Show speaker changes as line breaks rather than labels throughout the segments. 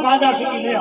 રાજા સુધી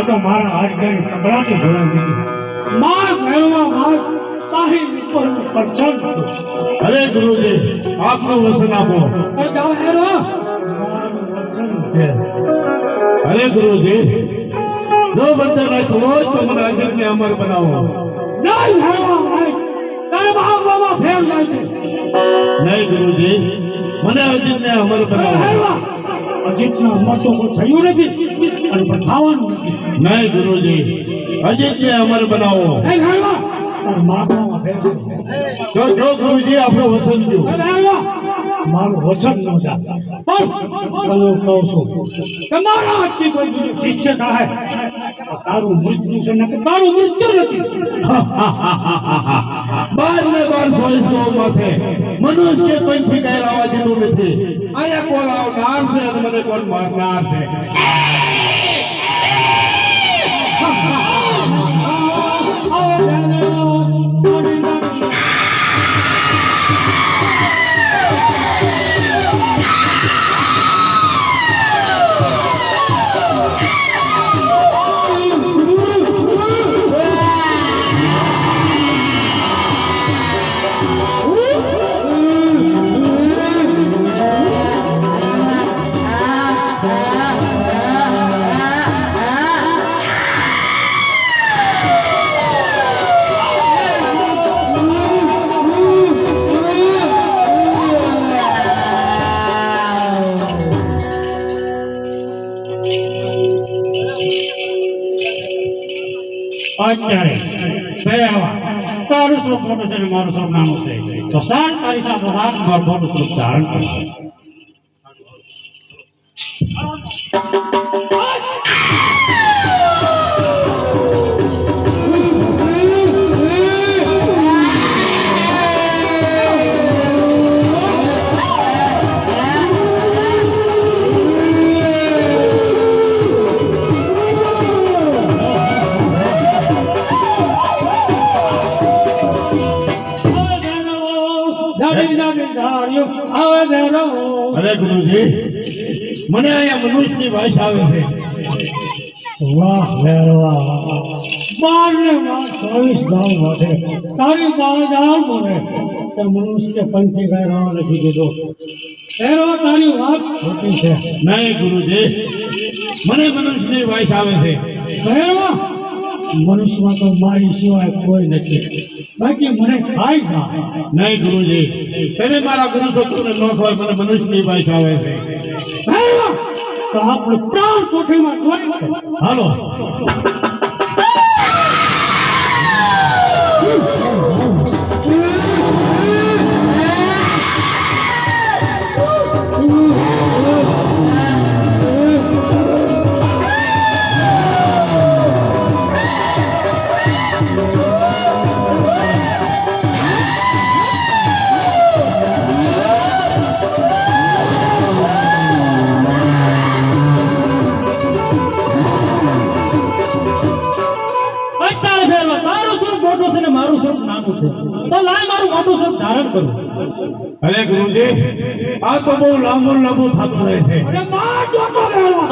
तो मारा हाथ गई कपड़ा तो धोया नहीं मां कहवा मां साही पर चल
अरे गुरुजी आपको वचन आपो
अरे जाओ हेरो वचन है
अरे गुरुजी जो बंदे ने कहो तो मन अजर ने अमर बनाओ
नहीं हेरो नहीं तेरे बाबा फेर जाए
नहीं गुरुजी मने अजर ने अमर बनाओ
अजितना अमर तो कोई થયું નથી અને બતાવવાનું
नहीं गुरुजी अजित ने अमर बनाओ
એ હાલવા और માગવામાં ફેર
जो गुरुजी आपको वचन दो
અરે હાલવા મારું વચન ન જા પણ હું કહું છું તમારા હાથથી કોઈ બીજો શિષ્ય થાય તારું મૃત્યુ છે ને તારું મૃત્યુ નથી
बाद में बार सोच को माथे मनुष्य के कोई ठिकाना आवा देतो નથી आया कोण आवणार છે અને મને કોણ મારનાર છે
અત્યારે પહેલા તારું સ્વરૂપ મોટું છે મારું સ્વરૂપ નાનું છે તો સાત તારી સાથે રાત મોટું સ્વરૂપ ધારણ કરશે
अरे गुरुजी मने आया मनुष्य की भाषा आवे है
वाह मेरवा बार ने मां 24 गांव होते तारी बाजार बोले तो मनुष्य के पंछी गए गांव नहीं दीदो तेरो तारी बात होती है
नहीं गुरुजी मने मनुष्य की भाषा आवे है
मेरवा मनुष्य में तो मारी सिवाय कोई नहीं बाकी मने खाई खा
नहीं गुरुजी तेरे मारा गुरु सत्तू ने नो खोय मने मनुष्य की भाषा आवे है
तो आप प्राण कोठे में
हालो
ધારણ કરું.
અરે ગુરુજી આ તો બહુ લાંબુ લાંબુ થતું રહે છે.
અરે માર જોતો રહેલો.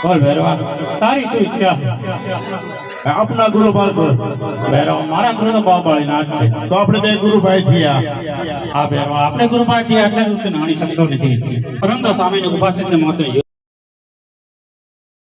બોલ ભૈરવા, તારી શું ઈચ્છા?
આપના ગુરુ બાળકો
ભૈરવા, મારા ગુરુ તો બાપાળી નાથ છે.
તો આપણે બે ગુરુભાઈ થયા.
આ ભૈરવા, આપણે ગુરુભાઈ થી એટલે નાની શકતો નથી, પરંતુ સામેની ઉપાસિતને માત્ર